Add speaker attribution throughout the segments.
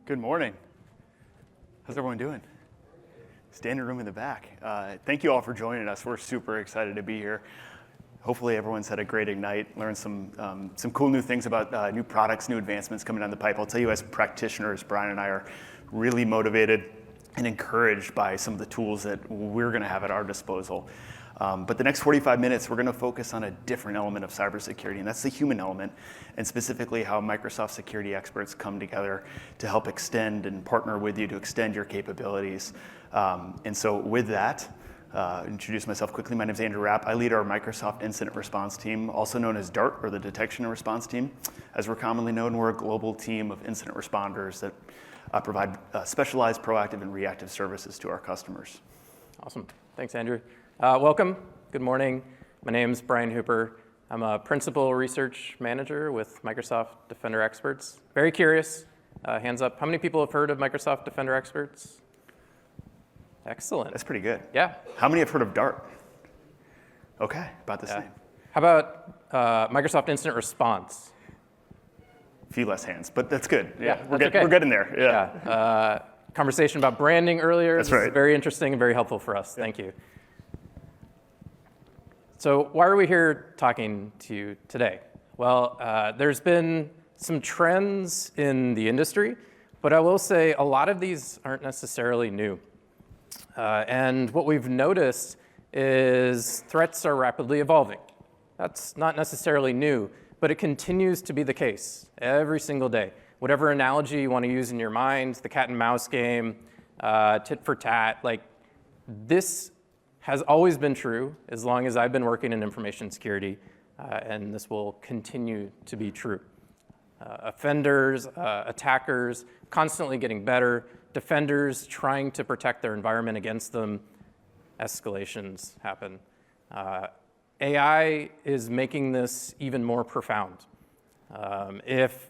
Speaker 1: Good morning. How's everyone doing? Standing room in the back. Thank you all for joining us. We're super excited to be here. Hopefully everyone's had a great Ignite, learned some cool new things about new products, new advancements coming down the pipe. I'll tell you, as practitioners, Brian and I are really motivated and encouraged by some of the tools that we're going to have at our disposal. But the next 45 minutes, we're going to focus on a different element of cybersecurity, and that's the human element, and specifically how Microsoft security experts come together to help extend and partner with you to extend your capabilities. And so with that, introduce myself quickly. My name is Andrew Rapp. I lead our Microsoft Incident Response Team, also known as DART, or the Detection and Response Team. As we're commonly known, we're a global team of incident responders that provide specialized, proactive, and reactive services to our customers.
Speaker 2: Awesome. Thanks, Andrew. Welcome. Good morning. My name is Brian Hooper. I'm a Principal Research Manager with Microsoft Defender Experts. Very curious. Hands up. How many people have heard of Microsoft Defender Experts? Excellent.
Speaker 1: That's pretty good.
Speaker 2: Yeah.
Speaker 1: How many have heard of DART? Okay, about the same.
Speaker 2: How about Microsoft Incident Response?
Speaker 1: A few less hands, but that's good.
Speaker 2: Yeah,
Speaker 1: we're
Speaker 2: that's okay.
Speaker 1: We're getting there. Yeah.
Speaker 2: Conversation about branding earlier.
Speaker 1: That's
Speaker 2: This
Speaker 1: right.
Speaker 2: is very interesting and very helpful for us. Thank you. So why are we here talking to you today? Well, there's been some trends in the industry, but I will say a lot of these aren't necessarily new. And what we've noticed is threats are rapidly evolving. That's not necessarily new, but it continues to be the case every single day. Whatever analogy you want to use in your mind, the cat and mouse game, tit for tat, like this has always been true as long as I've been working in information security, and this will continue to be true. Offenders, attackers, constantly getting better, defenders trying to protect their environment against them, escalations happen. AI is making this even more profound. If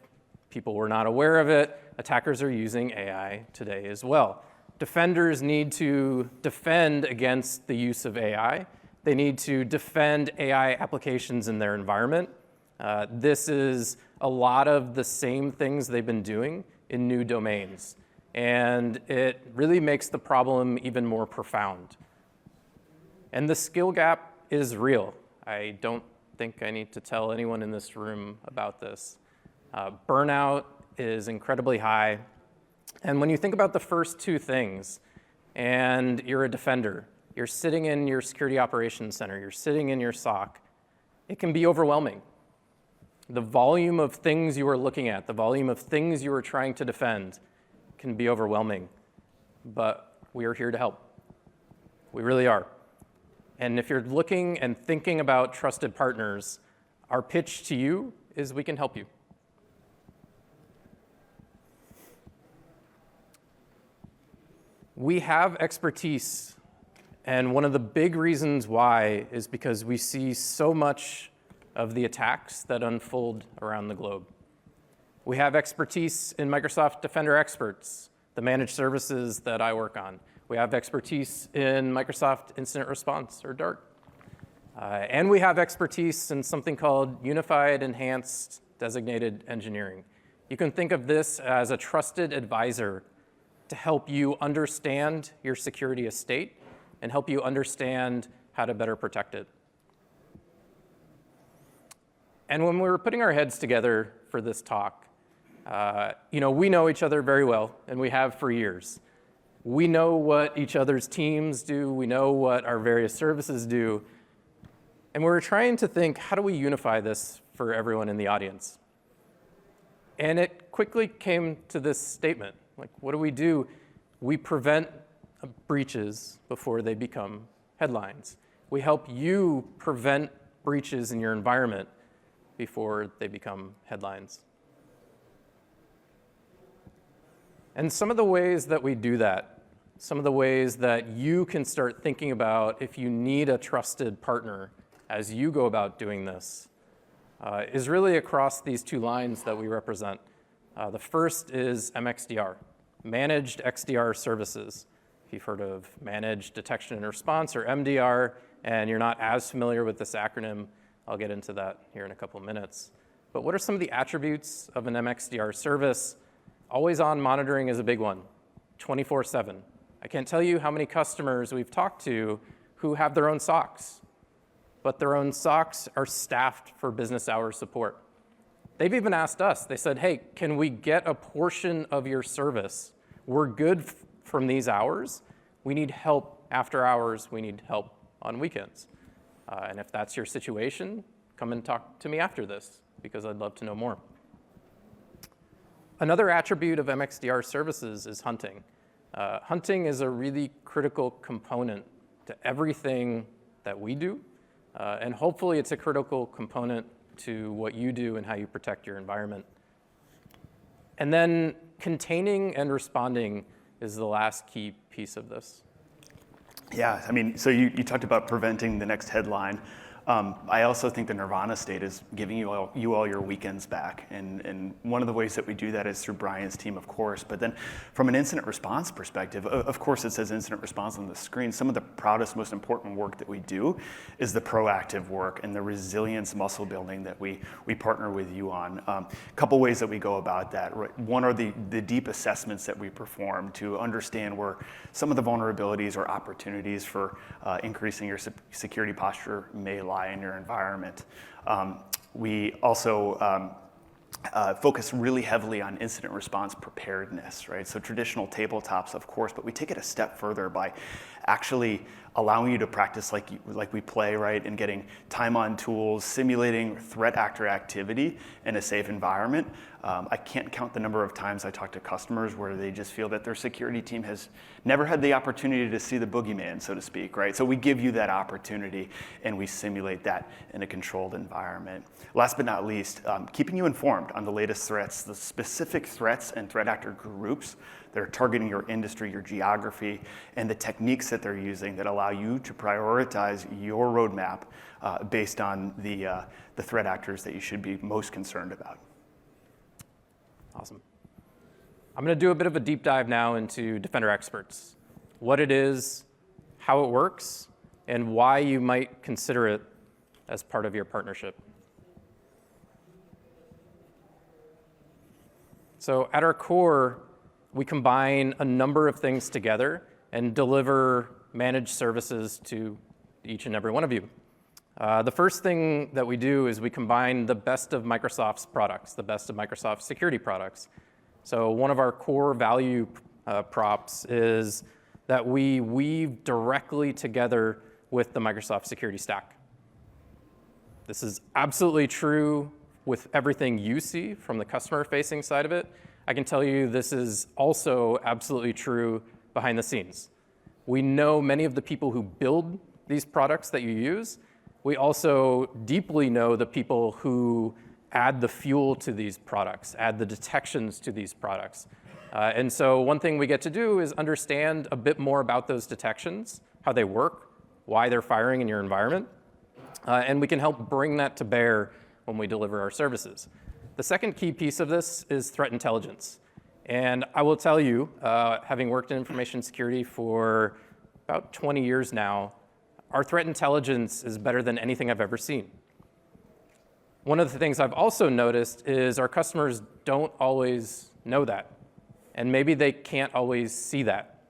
Speaker 2: people were not aware of it, attackers are using AI today as well. Defenders need to defend against the use of AI. They need to defend AI applications in their environment. This is a lot of the same things they've been doing in new domains. And it really makes the problem even more profound. And the skill gap is real. I don't think I need to tell anyone in this room about this. Burnout is incredibly high. And when you think about the first two things, and you're a defender, you're sitting in your security operations center, you're sitting in your SOC, it can be overwhelming. The volume of things you are looking at, the volume of things you are trying to defend can be overwhelming. But we are here to help. We really are. And if you're looking and thinking about trusted partners, our pitch to you is we can help you. We have expertise, and one of the big reasons why is because we see so much of the attacks that unfold around the globe. We have expertise in Microsoft Defender Experts, the managed services that I work on. We have expertise in Microsoft Incident Response, or DART. And we have expertise in something called Unified Enhanced Designated Engineering. You can think of this as a trusted advisor to help you understand your security estate and help you understand how to better protect it. And when we were putting our heads together for this talk, we know each other very well, and we have for years. We know what each other's teams do. We know what our various services do. And we were trying to think, how do we unify this for everyone in the audience? And it quickly came to this statement. Like, what do? We prevent breaches before they become headlines. We help you prevent breaches in your environment before they become headlines. And some of the ways that we do that, some of the ways that you can start thinking about if you need a trusted partner as you go about doing this, is really across these two lines that we represent. The first is MXDR, Managed XDR Services. If you've heard of Managed Detection and Response, or MDR, and you're not as familiar with this acronym, I'll get into that here in a couple of minutes. But what are some of the attributes of an MXDR service? Always-on monitoring is a big one, 24/7. I can't tell you how many customers we've talked to who have their own SOCs, but their own SOCs are staffed for business hour support. They've even asked us, they said, hey, can we get a portion of your service? We're good from these hours. We need help after hours. We need help on weekends. And if that's your situation, come and talk to me after this, because I'd love to know more. Another attribute of MXDR services is hunting. Hunting is a really critical component to everything that we do, and hopefully it's a critical component to what you do and how you protect your environment. And then containing and responding is the last key piece of this.
Speaker 1: Yeah, I mean, so you talked about preventing the next headline. I also think the nirvana state is giving you all your weekends back. And one of the ways that we do that is through Brian's team, of course. But then from an incident response perspective, of course it says incident response on the screen. Some of the proudest, most important work that we do is the proactive work and the resilience muscle building that we partner with you on. A couple ways that we go about that. Right? One are the deep assessments that we perform to understand where some of the vulnerabilities or opportunities for increasing your security posture may lie in your environment. We also focus really heavily on incident response preparedness, right? So traditional tabletops, of course, but we take it a step further by actually allowing you to practice like we play, right? And getting time on tools, simulating threat actor activity in a safe environment. I can't count the number of times I talk to customers where they just feel that their security team has never had the opportunity to see the boogeyman, so to speak, right? So we give you that opportunity and we simulate that in a controlled environment. Last but not least, keeping you informed on the latest threats, the specific threats and threat actor groups that are targeting your industry, your geography, and the techniques that they're using that allow you to prioritize your roadmap based on the threat actors that you should be most concerned about.
Speaker 2: Awesome. I'm going to do a bit of a deep dive now into Defender Experts, what it is, how it works, and why you might consider it as part of your partnership. So at our core, we combine a number of things together and deliver managed services to each and every one of you. The first thing that we do is we combine the best of Microsoft's products, the best of Microsoft's security products. So one of our core value props is that we weave directly together with the Microsoft security stack. This is absolutely true with everything you see from the customer-facing side of it. I can tell you this is also absolutely true behind the scenes. We know many of the people who build these products that you use. We also deeply know the people who add the fuel to these products, add the detections to these products. And so one thing we get to do is understand a bit more about those detections, how they work, why they're firing in your environment, and we can help bring that to bear when we deliver our services. The second key piece of this is threat intelligence. And I will tell you, having worked in information security for about 20 years now, our threat intelligence is better than anything I've ever seen. One of the things I've also noticed is our customers don't always know that, and maybe they can't always see that.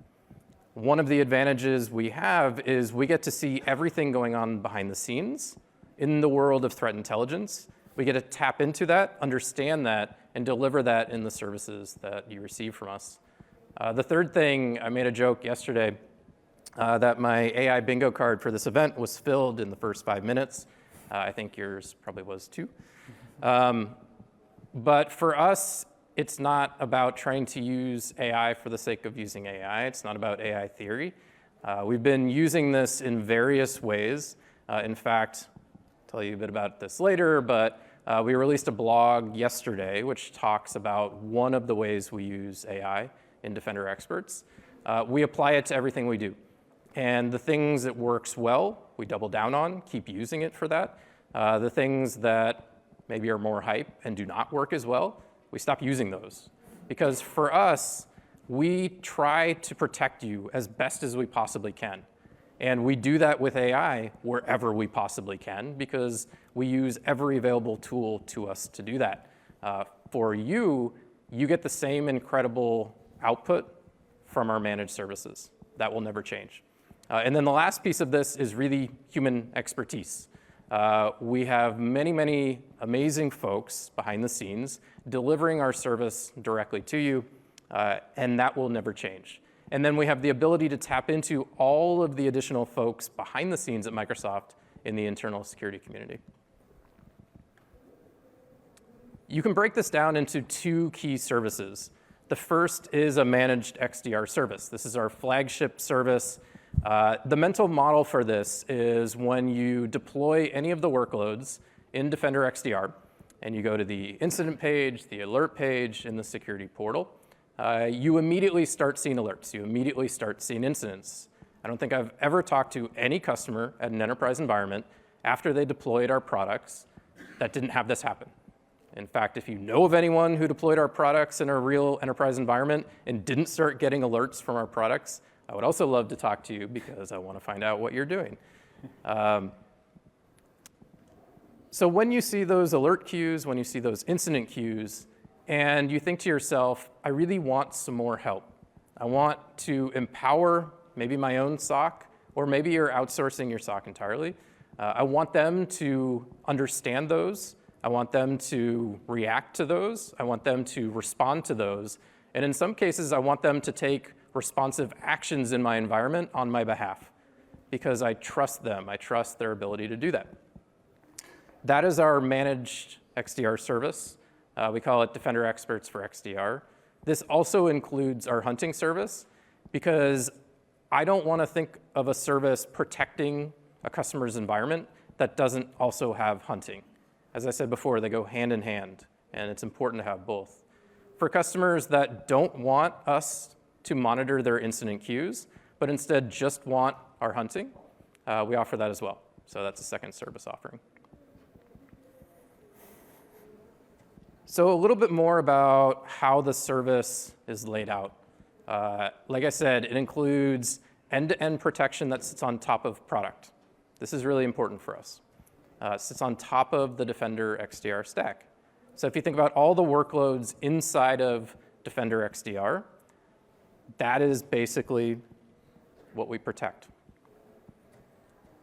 Speaker 2: One of the advantages we have is we get to see everything going on behind the scenes in the world of threat intelligence. We get to tap into that, understand that, and deliver that in the services that you receive from us. The third thing, I made a joke yesterday that my AI bingo card for this event was filled in the first 5 minutes. I think yours probably was too. But for us, it's not about trying to use AI for the sake of using AI. It's not about AI theory. We've been using this in various ways. In fact, I'll tell you a bit about this later, but we released a blog yesterday which talks about one of the ways we use AI in Defender Experts. We apply it to everything we do. And the things that works well, we double down on, keep using it for that. The things that maybe are more hype and do not work as well, we stop using those. Because for us, we try to protect you as best as we possibly can. And we do that with AI wherever we possibly can because we use every available tool to us to do that. For you, you get the same incredible output from our managed services. That will never change. And then the last piece of this is really human expertise. We have many, many amazing folks behind the scenes delivering our service directly to you, and that will never change. And then we have the ability to tap into all of the additional folks behind the scenes at Microsoft in the internal security community. You can break this down into two key services. The first is a managed XDR service. This is our flagship service. The mental model for this is when you deploy any of the workloads in Defender XDR, and you go to the incident page, the alert page in the security portal, you immediately start seeing alerts. You immediately start seeing incidents. I don't think I've ever talked to any customer at an enterprise environment after they deployed our products that didn't have this happen. In fact, if you know of anyone who deployed our products in a real enterprise environment and didn't start getting alerts from our products, I would also love to talk to you because I want to find out what you're doing. So when you see those alert queues, when you see those incident queues, and you think to yourself, I really want some more help. I want to empower maybe my own SOC, or maybe you're outsourcing your SOC entirely. I want them to understand those. I want them to react to those. I want them to respond to those. And in some cases, I want them to take responsive actions in my environment on my behalf because I trust them. I trust their ability to do that. That is our managed XDR service. We call it Defender Experts for XDR. This also includes our hunting service because I don't want to think of a service protecting a customer's environment that doesn't also have hunting. As I said before, they go hand in hand, and it's important to have both. For customers that don't want us to monitor their incident queues, but instead just want our hunting, we offer that as well. So that's a second service offering. So a little bit more about how the service is laid out. Like I said, it includes end-to-end protection that sits on top of product. This is really important for us. It sits on top of the Defender XDR stack. So if you think about all the workloads inside of Defender XDR, that is basically what we protect.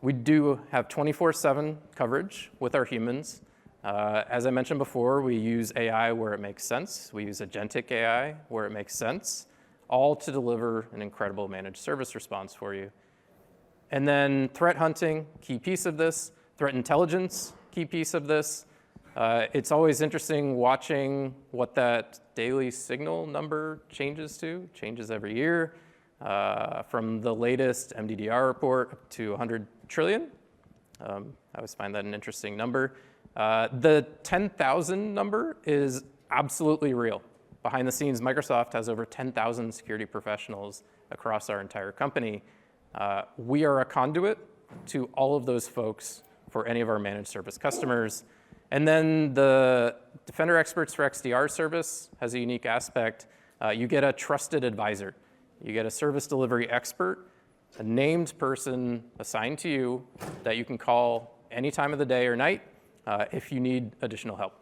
Speaker 2: We do have 24/7 coverage with our humans. As I mentioned before, we use AI where it makes sense. We use agentic AI where it makes sense, all to deliver an incredible managed service response for you. And then threat hunting, key piece of this. Threat intelligence, key piece of this. It's always interesting watching what that daily signal number changes to. Changes every year. From the latest MDDR report up to 100 trillion. I always find that an interesting number. The 10,000 number is absolutely real. Behind the scenes, Microsoft has over 10,000 security professionals across our entire company. We are a conduit to all of those folks for any of our managed service customers. And then the Defender Experts for XDR service has a unique aspect. You get a trusted advisor. You get a service delivery expert, a named person assigned to you that you can call any time of the day or night if you need additional help.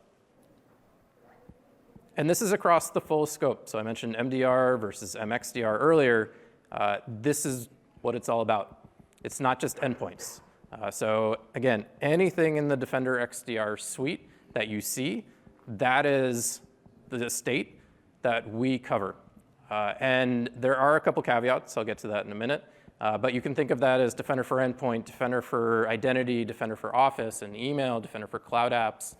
Speaker 2: And this is across the full scope. So I mentioned MDR versus MXDR earlier. This is what it's all about. It's not just endpoints. So again, anything in the Defender XDR suite that you see, that is the state that we cover. And there are a couple caveats. I'll get to that in a minute. But you can think of that as Defender for Endpoint, Defender for Identity, Defender for Office and Email, Defender for Cloud Apps.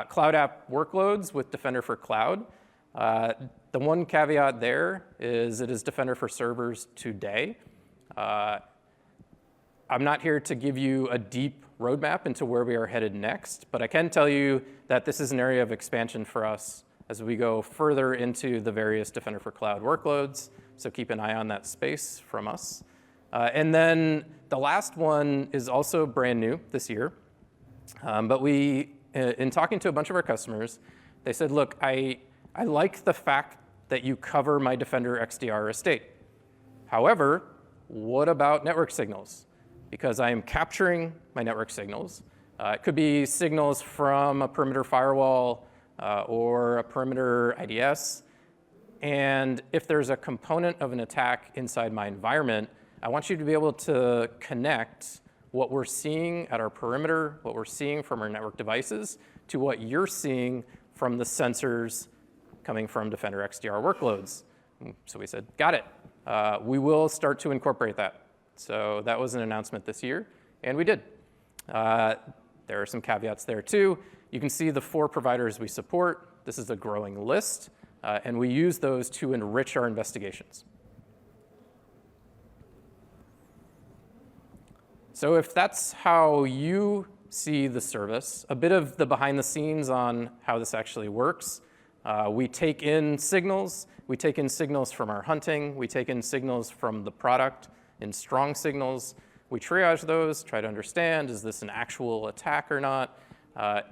Speaker 2: Cloud app workloads with Defender for Cloud. The one caveat there is it is Defender for servers today. I'm not here to give you a deep roadmap into where we are headed next, but I can tell you that this is an area of expansion for us as we go further into the various Defender for Cloud workloads. So keep an eye on that space from us. And then the last one is also brand new this year. But we, in talking to a bunch of our customers, they said, look, I like the fact that you cover my Defender XDR estate. However, what about network signals? Because I am capturing my network signals. It could be signals from a perimeter firewall or a perimeter IDS. And if there's a component of an attack inside my environment, I want you to be able to connect what we're seeing at our perimeter, what we're seeing from our network devices, to what you're seeing from the sensors coming from Defender XDR workloads. So we said, got it. We will start to incorporate that. So that was an announcement this year, and we did. There are some caveats there too. You can see the 4 providers we support. This is a growing list, and we use those to enrich our investigations. So if that's how you see the service, a bit of the behind the scenes on how this actually works. We take in signals. We take in signals from our hunting. We take in signals from the product in strong signals. We triage those, try to understand, is this an actual attack or not?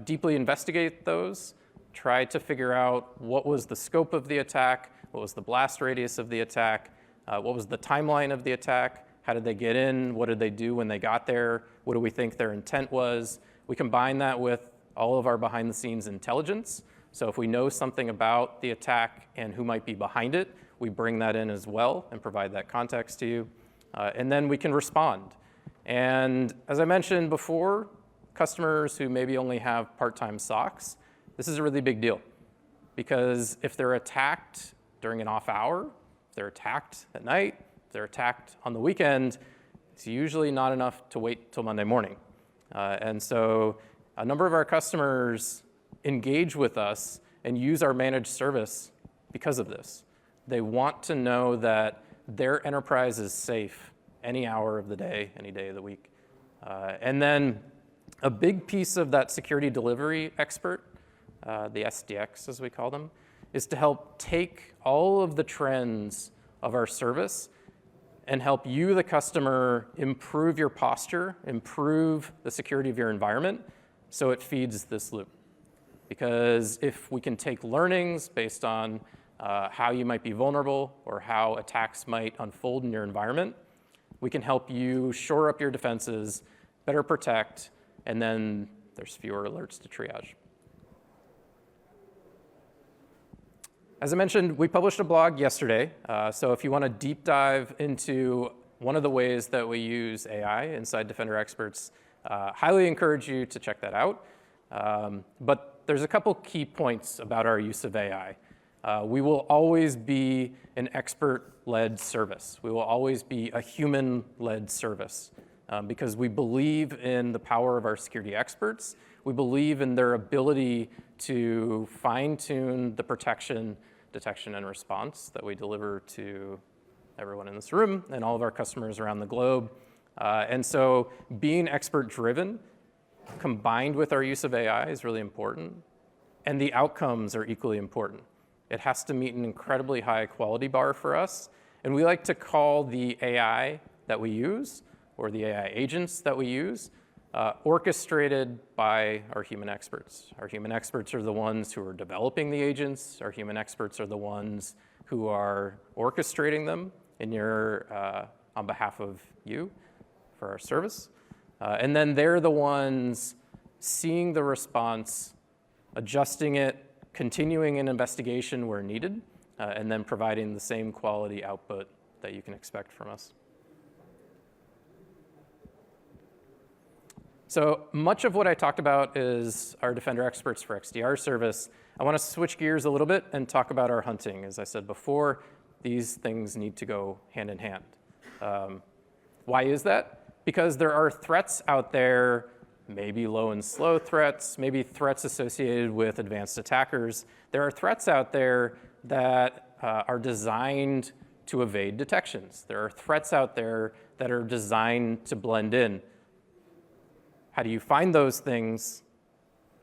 Speaker 2: Deeply investigate those, try to figure out what was the scope of the attack, what was the blast radius of the attack, what was the timeline of the attack, how did they get in, what did they do when they got there, what do we think their intent was. We combine that with all of our behind the scenes intelligence. So if we know something about the attack and who might be behind it, we bring that in as well and provide that context to you. And then we can respond. And as I mentioned before, customers who maybe only have part-time SOCs, this is a really big deal. Because if they're attacked during an off hour, if they're attacked at night, if they're attacked on the weekend, it's usually not enough to wait till Monday morning. And so a number of our customers engage with us and use our managed service because of this. They want to know that their enterprise is safe any hour of the day, any day of the week. And then a big piece of that security delivery expert, the SDX as we call them, is to help take all of the trends of our service and help you, the customer, improve your posture, improve the security of your environment so it feeds this loop. Because if we can take learnings based on how you might be vulnerable or how attacks might unfold in your environment, we can help you shore up your defenses, better protect, and then there's fewer alerts to triage. As I mentioned, we published a blog yesterday. So if you want to deep dive into one of the ways that we use AI inside Defender Experts, highly encourage you to check that out. But there's a couple key points about our use of AI. We will always be an expert-led service. We will always be a human-led service because we believe in the power of our security experts. We believe in their ability to fine-tune the protection, detection, and response that we deliver to everyone in this room and all of our customers around the globe. And so being expert-driven combined with our use of AI is really important. And the outcomes are equally important. It has to meet an incredibly high quality bar for us. And we like to call the AI that we use, or the AI agents that we use, orchestrated by our human experts. Our human experts are the ones who are developing the agents. Our human experts are the ones who are orchestrating them on behalf of you for our service. And then they're the ones seeing the response, adjusting it, continuing an investigation where needed, and then providing the same quality output that you can expect from us. So much of what I talked about is our Defender Experts for XDR service. I want to switch gears a little bit and talk about our hunting. As I said before, these things need to go hand in hand. Why is that? Because there are threats out there, maybe low and slow threats, maybe threats associated with advanced attackers. There are threats out there that are designed to evade detections. There are threats out there that are designed to blend in. How do you find those things?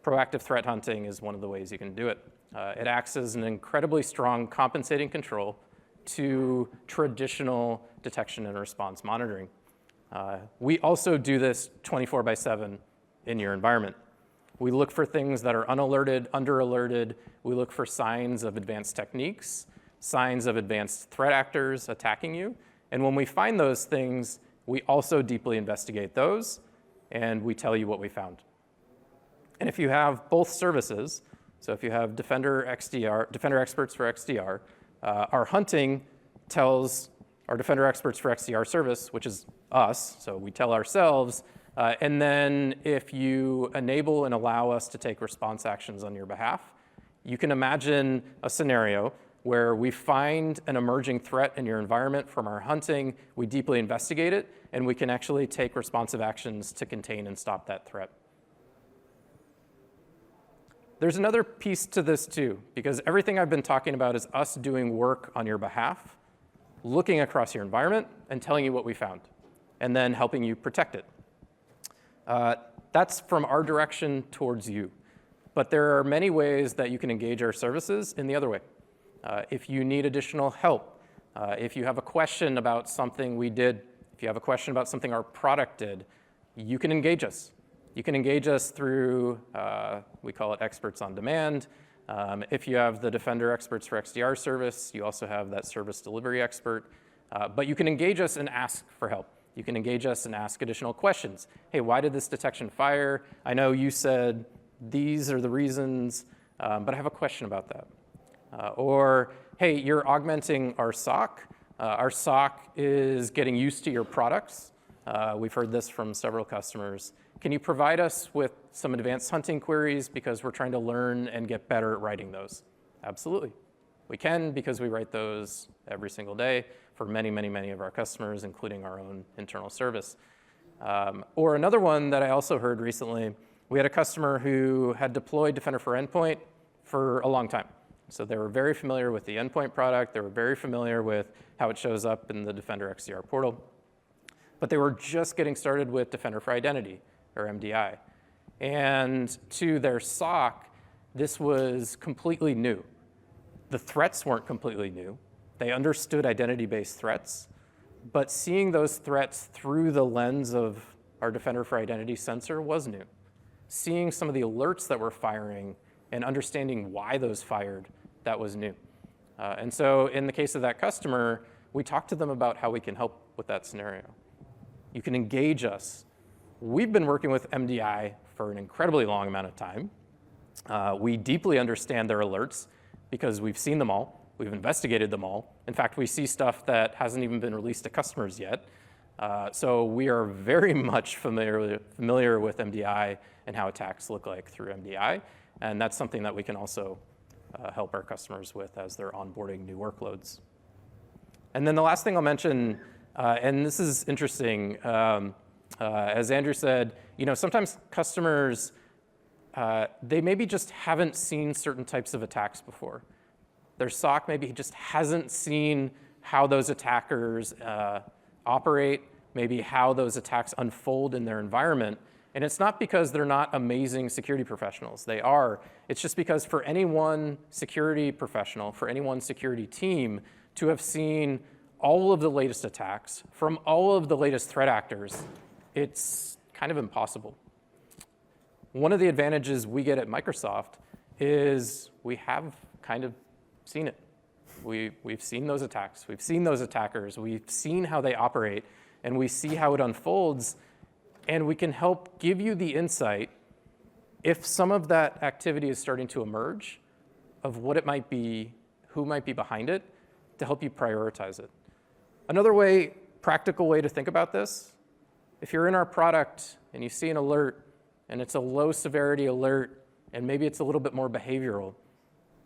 Speaker 2: Proactive threat hunting is one of the ways you can do it. It acts as an incredibly strong compensating control to traditional detection and response monitoring. We also do this 24/7 in your environment. We look for things that are unalerted, under-alerted. We look for signs of advanced techniques, signs of advanced threat actors attacking you. And when we find those things, we also deeply investigate those, and we tell you what we found. And if you have both services, so if you have Defender Experts for XDR, Our hunting tells our Defender Experts for XDR service, which is us, so we tell ourselves, and then if you enable and allow us to take response actions on your behalf, you can imagine a scenario where we find an emerging threat in your environment from our hunting, we deeply investigate it, and we can actually take responsive actions to contain and stop that threat. There's another piece to this too, because everything I've been talking about is us doing work on your behalf, looking across your environment and telling you what we found, and then helping you protect it. That's from our direction towards you. But there are many ways that you can engage our services in the other way. If you need additional help, if you have a question about something we did, if you have a question about something our product did, you can engage us. You can engage us through, we call it experts on demand. If you have the Defender Experts for XDR service, you also have that service delivery expert. But you can engage us and ask for help. You can engage us and ask additional questions. Hey, why did this detection fire? I know you said these are the reasons, but I have a question about that. Or, hey, you're augmenting our SOC. Our SOC is getting used to your products. We've heard this from several customers. Can you provide us with some advanced hunting queries because we're trying to learn and get better at writing those? Absolutely. We can because we write those every single day for many, many, many of our customers, including our own internal service. Or another one that I also heard recently, we had a customer who had deployed Defender for Endpoint for a long time. So they were very familiar with the endpoint product. They were very familiar with how it shows up in the Defender XDR portal. But they were just getting started with Defender for Identity, or MDI. And to their SOC, this was completely new. The threats weren't completely new. They understood identity-based threats. But seeing those threats through the lens of our Defender for Identity sensor was new. Seeing some of the alerts that were firing and understanding why those fired, that was new. And so in the case of that customer, we talked to them about how we can help with that scenario. You can engage us. We've been working with MDI for an incredibly long amount of time. We deeply understand their alerts because we've seen them all. We've investigated them all. In fact, we see stuff that hasn't even been released to customers yet. So we are very much familiar with MDI and how attacks look like through MDI. And that's something that we can also help our customers with as they're onboarding new workloads. And then the last thing I'll mention, and this is interesting, as Andrew said, sometimes customers, they maybe just haven't seen certain types of attacks before. Their SOC maybe just hasn't seen how those attackers operate, maybe how those attacks unfold in their environment. And it's not because they're not amazing security professionals. They are. It's just because for any one security professional, for any one security team, to have seen all of the latest attacks from all of the latest threat actors, it's kind of impossible. One of the advantages we get at Microsoft is we have kind of seen it. We've seen those attacks. We've seen those attackers. We've seen how they operate, and we see how it unfolds, and we can help give you the insight if some of that activity is starting to emerge of what it might be, who might be behind it, to help you prioritize it. Another way, practical way to think about this, if you're in our product and you see an alert and it's a low severity alert and maybe it's a little bit more behavioral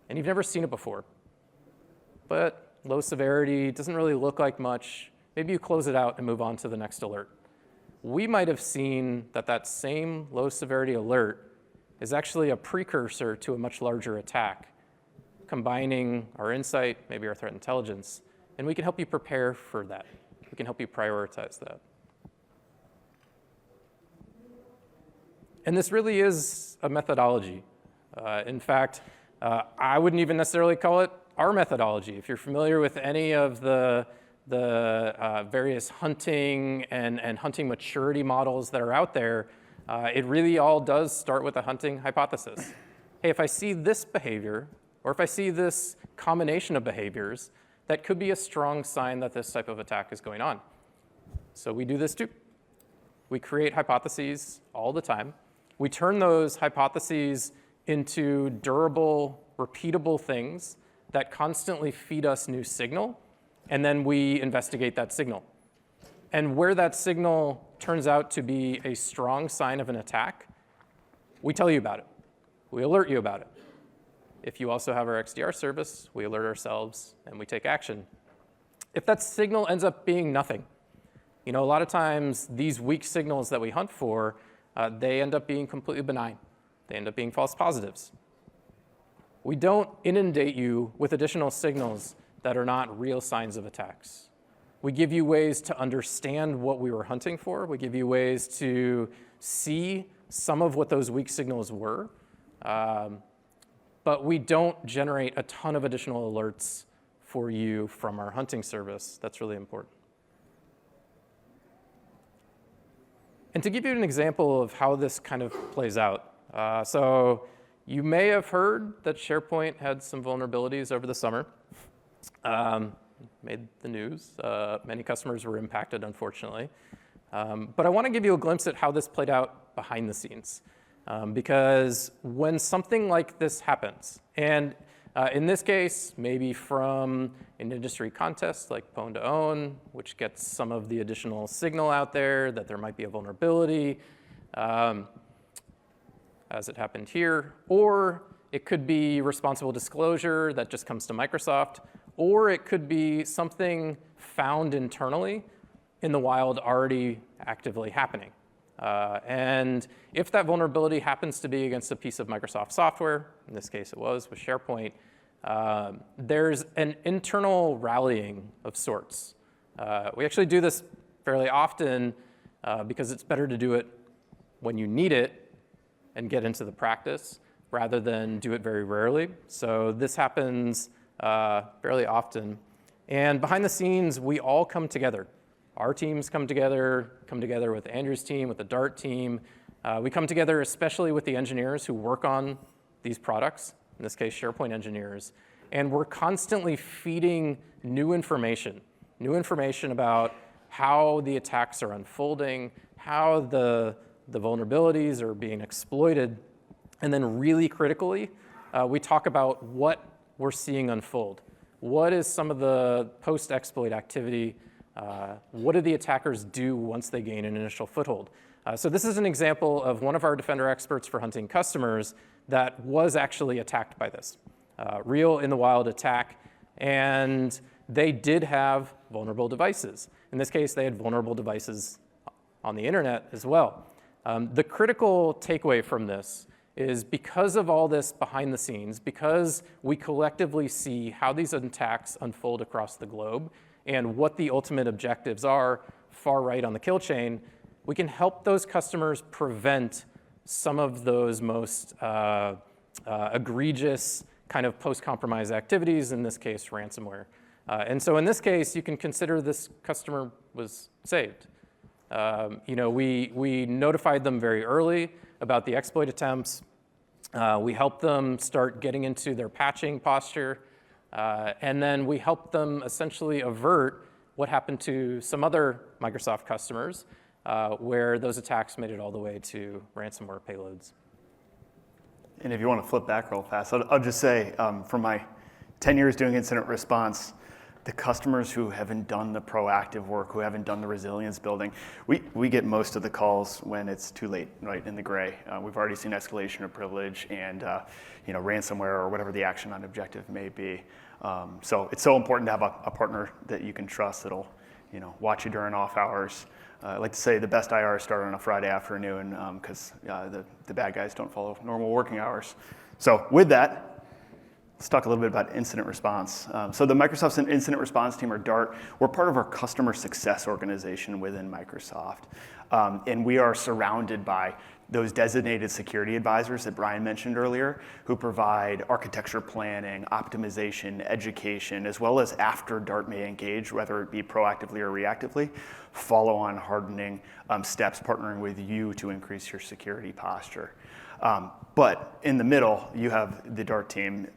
Speaker 2: and you've never seen it before, but low severity doesn't really look like much, maybe you close it out and move on to the next alert. We might have seen that that same low severity alert is actually a precursor to a much larger attack, combining our insight, maybe our threat intelligence, and we can help you prepare for that. We can help you prioritize that. And this really is a methodology. In fact, I wouldn't even necessarily call it our methodology. If you're familiar with any of the various hunting and hunting maturity models that are out there, it really all does start with a hunting hypothesis. Hey, if I see this behavior, or if I see this combination of behaviors, that could be a strong sign that this type of attack is going on. So we do this too. We create hypotheses all the time. We turn those hypotheses into durable, repeatable things that constantly feed us new signal, and then we investigate that signal. And where that signal turns out to be a strong sign of an attack, we tell you about it. We alert you about it. If you also have our XDR service, we alert ourselves and we take action. If that signal ends up being nothing, a lot of times these weak signals that we hunt for, they end up being completely benign. They end up being false positives. We don't inundate you with additional signals that are not real signs of attacks. We give you ways to understand what we were hunting for. We give you ways to see some of what those weak signals were. But we don't generate a ton of additional alerts for you from our hunting service. That's really important. And to give you an example of how this kind of plays out, so you may have heard that SharePoint had some vulnerabilities over the summer. Made the news. Many customers were impacted, unfortunately. But I want to give you a glimpse at how this played out behind the scenes. Because when something like this happens, and in this case, maybe from an industry contest like Pwn to Own, which gets some of the additional signal out there that there might be a vulnerability, as it happened here, or it could be responsible disclosure that just comes to Microsoft, or it could be something found internally in the wild already actively happening. And if that vulnerability happens to be against a piece of Microsoft software, in this case it was with SharePoint, there's an internal rallying of sorts. We actually do this fairly often because it's better to do it when you need it and get into the practice rather than do it very rarely. So this happens fairly often. And behind the scenes, we all come together. Our teams come together with Andrew's team, with the Dart team. We come together especially with the engineers who work on these products, in this case, SharePoint engineers. And we're constantly feeding new information about how the attacks are unfolding, how the vulnerabilities are being exploited. And then really critically, we talk about what we're seeing unfold. What is some of the post-exploit activity? What do the attackers do once they gain an initial foothold? So this is an example of one of our Defender experts for hunting customers that was actually attacked by this. Real in the wild attack, and they did have vulnerable devices. In this case, they had vulnerable devices on the internet as well. The critical takeaway from this is because of all this behind the scenes, because we collectively see how these attacks unfold across the globe and what the ultimate objectives are far right on the kill chain, we can help those customers prevent some of those most egregious kind of post-compromise activities, in this case, ransomware. And so in this case, you can consider this customer was saved. We notified them very early about the exploit attempts. We helped them start getting into their patching posture. And then we helped them essentially avert what happened to some other Microsoft customers where those attacks made it all the way to ransomware payloads.
Speaker 1: And if you want to flip back real fast, I'll just say from my 10 years doing incident response, the customers who haven't done the proactive work, who haven't done the resilience building, we get most of the calls when it's too late, right, in the gray. We've already seen escalation of privilege and ransomware or whatever the action on objective may be. So it's so important to have a partner that you can trust that'll watch you during off hours. I like to say the best IR start on a Friday afternoon because the bad guys don't follow normal working hours. So with that, let's talk a little bit about incident response. So the Microsoft incident response team, or DART, we're part of our customer success organization within Microsoft. And we are surrounded by those designated security advisors that Brian mentioned earlier, who provide architecture planning, optimization, education, as well as after DART may engage, whether it be proactively or reactively, follow-on hardening steps, partnering with you to increase your security posture. But in the middle, you have the DART team,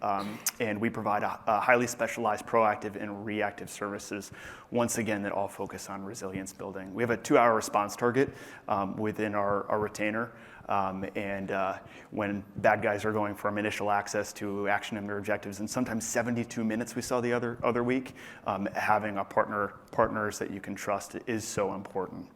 Speaker 1: and we provide a highly specialized proactive and reactive services, once again, that all focus on resilience building. We have a 2-hour response target within our retainer. and when bad guys are going from initial access to actioning their objectives in sometimes 72 minutes we saw the other week, having partners that you can trust is so important.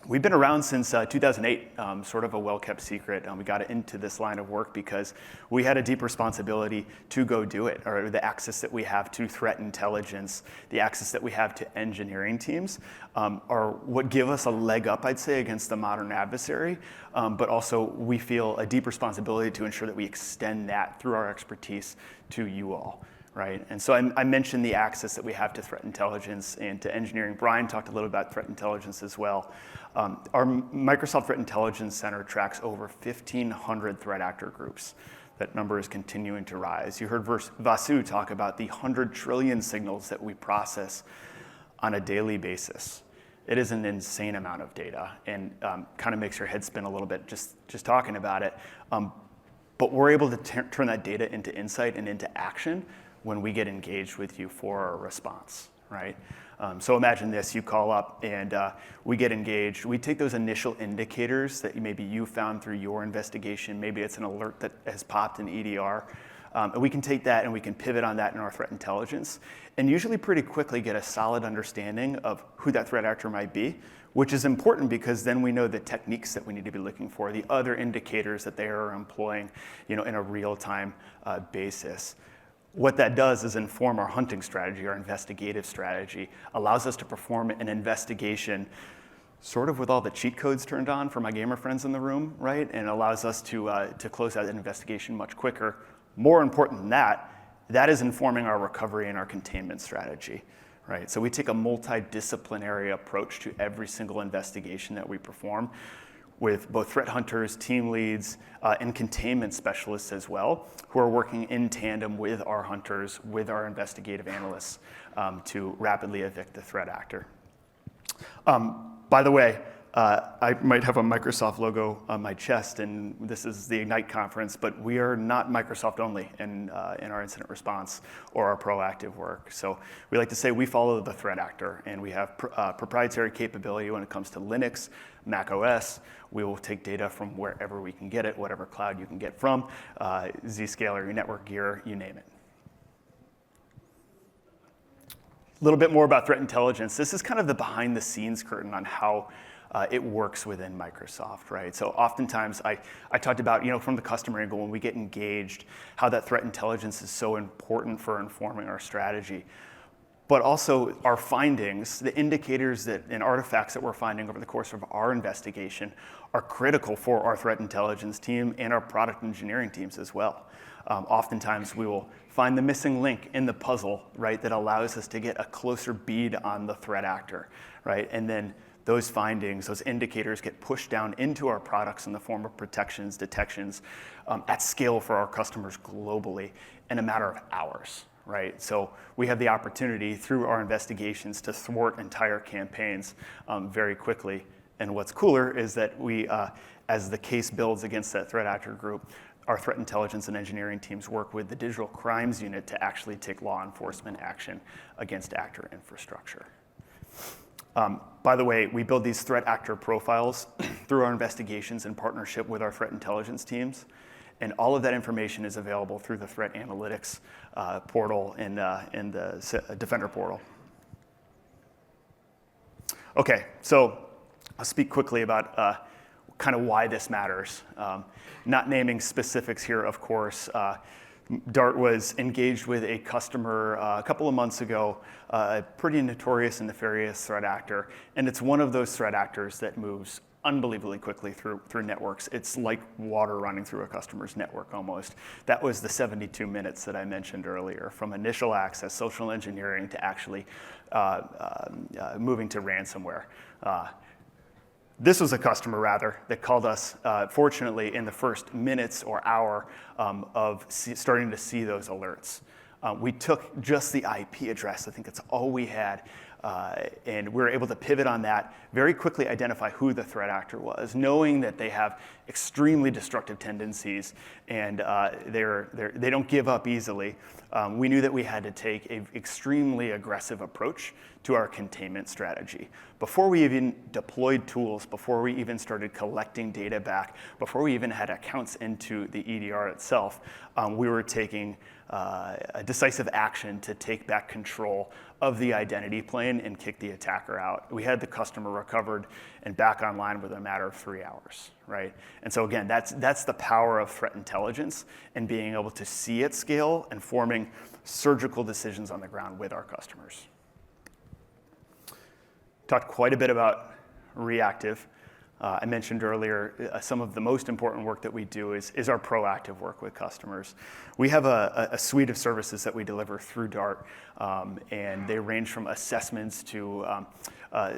Speaker 1: We've been around since 2008, sort of a well-kept secret. We got into this line of work because we had a deep responsibility to go do it, or the access that we have to threat intelligence, the access that we have to engineering teams are what give us a leg up, I'd say, against the modern adversary. But also we feel a deep responsibility to ensure that we extend that through our expertise to you all. Right, and so I mentioned the access that we have to threat intelligence and to engineering. Brian talked a little about threat intelligence as well. Our Microsoft Threat Intelligence Center tracks over 1,500 threat actor groups. That number is continuing to rise. You heard Vasu talk about the 100 trillion signals that we process on a daily basis. It is an insane amount of data, and kind of makes your head spin a little bit just talking about it. But we're able to turn that data into insight and into action when we get engaged with you for a response, right? So imagine this, you call up and we get engaged. We take those initial indicators that maybe you found through your investigation. Maybe it's an alert that has popped in EDR. And we can take that and we can pivot on that in our threat intelligence and usually pretty quickly get a solid understanding of who that threat actor might be, which is important because then we know the techniques that we need to be looking for, the other indicators that they are employing, in a real-time basis. What that does is inform our hunting strategy, our investigative strategy, allows us to perform an investigation sort of with all the cheat codes turned on for my gamer friends in the room, right? And allows us to close out an investigation much quicker. More important than that is informing our recovery and our containment strategy, right? So we take a multidisciplinary approach to every single investigation that we perform, with both threat hunters, team leads, and containment specialists as well, who are working in tandem with our hunters, with our investigative analysts, to rapidly evict the threat actor. By the way, I might have a Microsoft logo on my chest, and this is the Ignite conference, but we are not Microsoft only in our incident response or our proactive work. So we like to say we follow the threat actor, and we have proprietary capability when it comes to Linux, Mac OS. We will take data from wherever we can get it, whatever cloud you can get from, Zscaler, your network gear, you name it. A little bit more about threat intelligence. This is kind of the behind the scenes curtain on how it works within Microsoft, right? So oftentimes I talked about, from the customer angle, when we get engaged, how that threat intelligence is so important for informing our strategy. But also our findings, the indicators and artifacts that we're finding over the course of our investigation are critical for our threat intelligence team and our product engineering teams as well. Oftentimes we will find the missing link in the puzzle, right, that allows us to get a closer bead on the threat actor, right? And then those findings, those indicators get pushed down into our products in the form of protections, detections at scale for our customers globally in a matter of hours, right? So we have the opportunity through our investigations to thwart entire campaigns very quickly. And what's cooler is that we, as the case builds against that threat actor group, our threat intelligence and engineering teams work with the digital crimes unit to actually take law enforcement action against actor infrastructure. By the way, we build these threat actor profiles through our investigations in partnership with our threat intelligence teams. And all of that information is available through the threat analytics portal and the Defender portal. Okay, so I'll speak quickly about kind of why this matters. Not naming specifics here, of course. Dart was engaged with a customer a couple of months ago, a pretty notorious and nefarious threat actor. And it's one of those threat actors that moves unbelievably quickly through networks. It's like water running through a customer's network almost. That was the 72 minutes that I mentioned earlier, from initial access, social engineering, to actually moving to ransomware. This was a customer, rather, that called us, fortunately, in the first minutes or hour of starting to see those alerts. We took just the IP address. I think that's all we had And we were able to pivot on that, very quickly identify who the threat actor was, knowing that they have extremely destructive tendencies and they don't give up easily. We knew that we had to take an extremely aggressive approach to our containment strategy. Before we even deployed tools, before we even started collecting data back, before we even had accounts into the EDR itself, we were taking a decisive action to take back control of the identity plane and kick the attacker out. We had the customer recovered and back online within a matter of 3 hours, right? And so again, that's the power of threat intelligence and being able to see at scale and forming surgical decisions on the ground with our customers. Talked quite a bit about reactive. I mentioned earlier, some of the most important work that we do is our proactive work with customers. We have a suite of services that we deliver through Dart, and they range from assessments to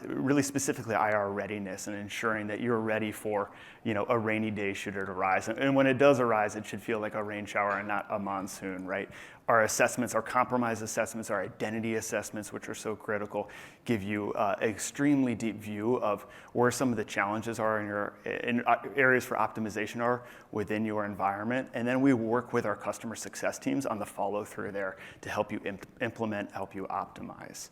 Speaker 1: really specifically IR readiness and ensuring that you're ready for a rainy day should it arise. And when it does arise, it should feel like a rain shower and not a monsoon, right? Our assessments, our compromise assessments, our identity assessments, which are so critical, give you an extremely deep view of where some of the challenges are in areas for optimization are within your environment. And then we work with our customer success teams on the follow through there to help you implement, help you optimize.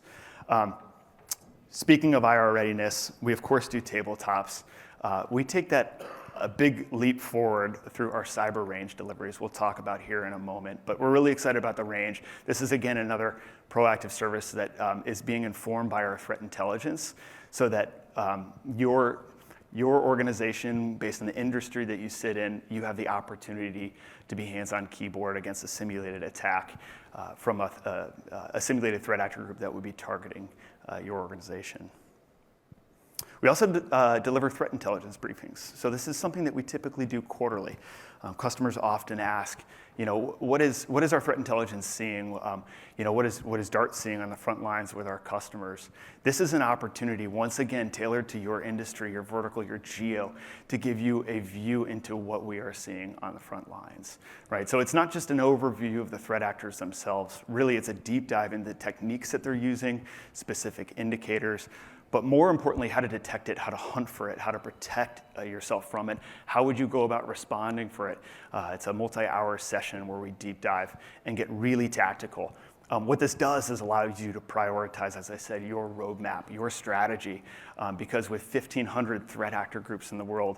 Speaker 1: Speaking of IR readiness, we of course do tabletops. We take that a big leap forward through our cyber range deliveries we'll talk about here in a moment, but we're really excited about the range. This is again another proactive service that is being informed by our threat intelligence so that your organization, based on the industry that you sit in, you have the opportunity to be hands-on keyboard against a simulated attack from a simulated threat actor group that would be targeting your organization. We also deliver threat intelligence briefings. So this is something that we typically do quarterly. Customers often ask, what is our threat intelligence seeing? What is Dart seeing on the front lines with our customers? This is an opportunity, once again, tailored to your industry, your vertical, your geo, to give you a view into what we are seeing on the front lines, right? So it's not just an overview of the threat actors themselves. Really, it's a deep dive into the techniques that they're using, specific indicators, but more importantly, how to detect it, how to hunt for it, how to protect yourself from it. How would you go about responding for it? It's a multi-hour session where we deep dive and get really tactical. What this does is allows you to prioritize, as I said, your roadmap, your strategy, because with 1,500 threat actor groups in the world,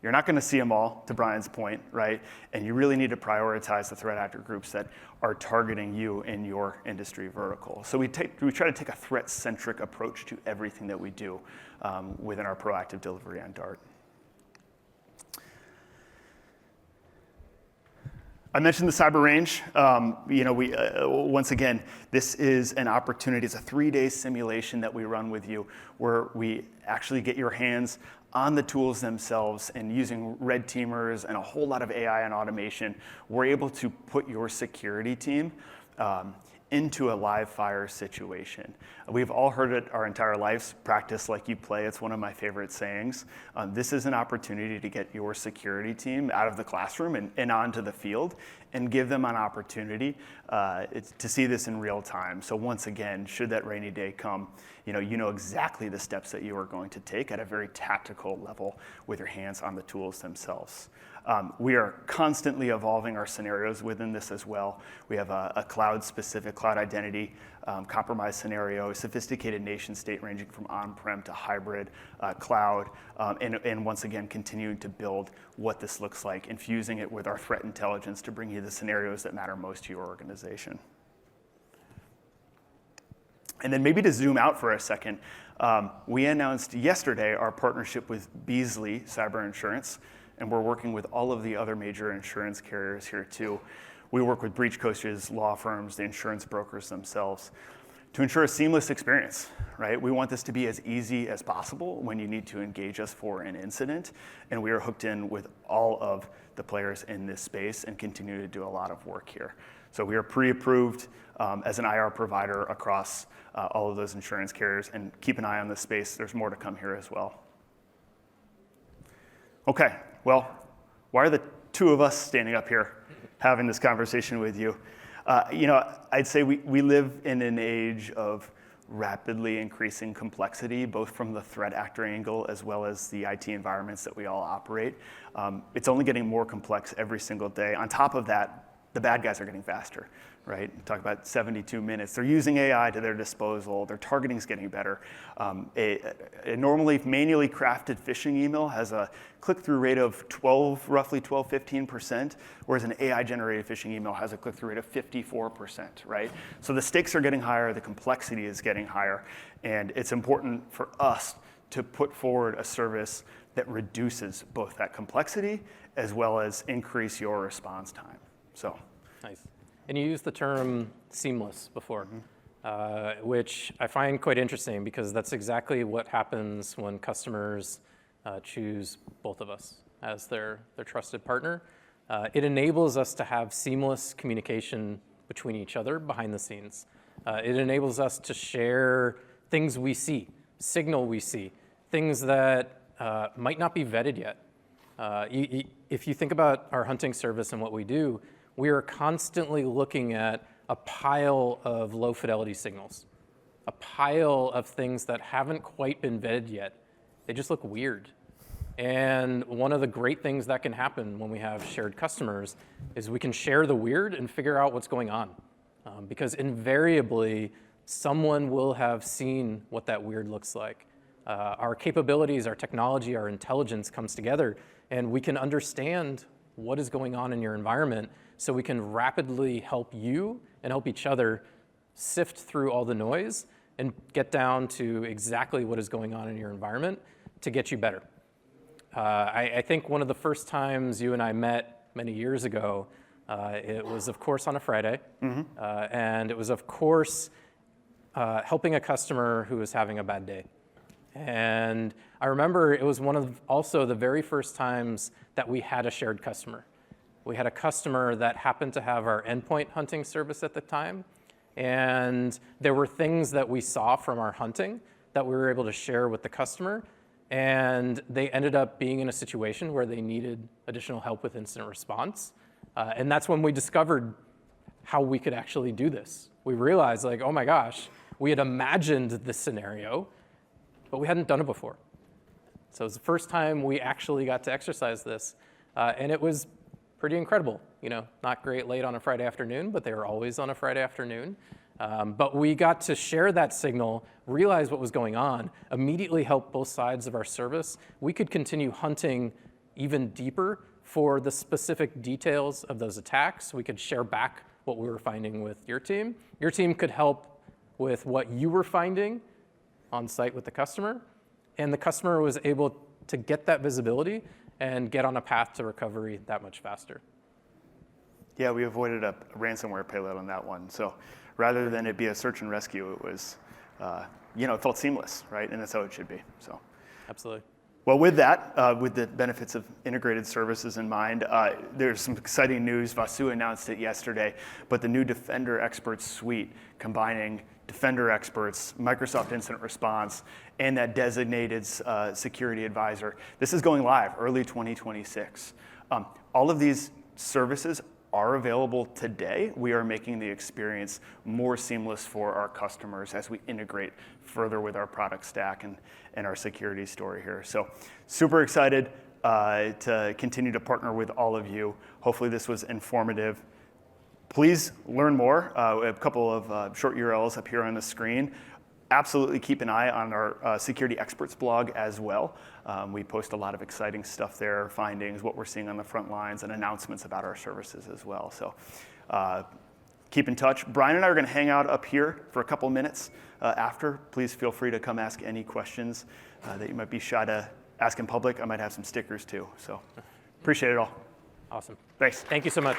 Speaker 1: you're not going to see them all, to Brian's point, right? And you really need to prioritize the threat actor groups that are targeting you in your industry vertical. So we try to take a threat-centric approach to everything that we do within our proactive delivery on Dart. I mentioned the cyber range. Once again, this is an opportunity. It's a 3-day simulation that we run with you where we actually get your hands on the tools themselves, and using red teamers and a whole lot of AI and automation, we're able to put your security team into a live fire situation. We've all heard it our entire lives, practice like you play. It's one of my favorite sayings. This is an opportunity to get your security team out of the classroom and onto the field and give them an opportunity to see this in real time. So once again, should that rainy day come, you know exactly the steps that you are going to take at a very tactical level with your hands on the tools themselves. We are constantly evolving our scenarios within this as well. We have a cloud-specific cloud identity compromise scenario, sophisticated nation state ranging from on-prem to hybrid cloud, and once again, continuing to build what this looks like, infusing it with our threat intelligence to bring you the scenarios that matter most to your organization. And then maybe to zoom out for a second, we announced yesterday our partnership with 𝗲𝗟𝗍 Cyber Insurance, and we're working with all of the other major insurance carriers here too. We work with breach coaches, law firms, the insurance brokers themselves to ensure a seamless experience, right? We want this to be as easy as possible when you need to engage us for an incident, and we are hooked in with all of the players in this space and continue to do a lot of work here. So we are pre-approved as an IR provider across all of those insurance carriers, and keep an eye on this space. There's more to come here as well. Okay, well, why are the two of us standing up here having this conversation with you? I'd say we live in an age of rapidly increasing complexity, both from the threat actor angle as well as the IT environments that we all operate. It's only getting more complex every single day. On top of that, the bad guys are getting faster, right? Talk about 72 minutes. They're using AI to their disposal. Their targeting's getting better. A normally manually crafted phishing email has a click-through rate of roughly 12, 15%, whereas an AI-generated phishing email has a click-through rate of 54%, right? So the stakes are getting higher, the complexity is getting higher, and it's important for us to put forward a service that reduces both that complexity as well as increase your response time. So,
Speaker 2: nice. And you used the term seamless before, which I find quite interesting because that's exactly what happens when customers choose both of us as their trusted partner. It enables us to have seamless communication between each other behind the scenes. It enables us to share things we see, signal we see, things that might not be vetted yet. If you think about our hunting service and what we do, we are constantly looking at a pile of low fidelity signals, a pile of things that haven't quite been vetted yet. They just look weird. And one of the great things that can happen when we have shared customers is we can share the weird and figure out what's going on. Because invariably, someone will have seen what that weird looks like. Our capabilities, our technology, our intelligence comes together, and we can understand what is going on in your environment so we can rapidly help you and help each other sift through all the noise and get down to exactly what is going on in your environment to get you better. I think one of the first times you and I met many years ago, it was, of course, on a Friday. And it was, of course, helping a customer who was having a bad day. And I remember it was one of also the very first times that we had a shared customer. We had a customer that happened to have our endpoint hunting service at the time. And there were things that we saw from our hunting that we were able to share with the customer. And they ended up being in a situation where they needed additional help with incident response. And that's when we discovered how we could actually do this. We realized, like, oh my gosh, we had imagined this scenario, but we hadn't done it before. So it was the first time we actually got to exercise this. And it was pretty incredible. You know, not great late on a Friday afternoon, but they were always on a Friday afternoon. But we got to share that signal, realize what was going on, immediately help both sides of our service. We could continue hunting even deeper for the specific details of those attacks. We could share back what we were finding with your team. Your team could help with what you were finding on site with the customer. And the customer was able to get that visibility and get on a path to recovery that much faster.
Speaker 1: Yeah, we avoided a ransomware payload on that one. So rather than it be a search and rescue, it was, it felt seamless, right? And that's how it should be. So,
Speaker 2: absolutely.
Speaker 1: Well, with that, with the benefits of integrated services in mind, there's some exciting news. Vasu announced it yesterday, but the new Defender Expert Suite, combining Defender Experts, Microsoft Incident Response, and that designated security advisor. This is going live early 2026. All of these services are available today. We are making the experience more seamless for our customers as we integrate further with our product stack and our security story here. So super excited to continue to partner with all of you. Hopefully this was informative. Please learn more. We have a couple of short URLs up here on the screen. Absolutely keep an eye on our Security Experts blog as well. We post a lot of exciting stuff there, findings, what we're seeing on the front lines, and announcements about our services as well. So keep in touch. Brian and I are going to hang out up here for a couple minutes after. Please feel free to come ask any questions that you might be shy to ask in public. I might have some stickers too. So appreciate it all.
Speaker 2: Awesome.
Speaker 1: Thanks.
Speaker 2: Thank you so much.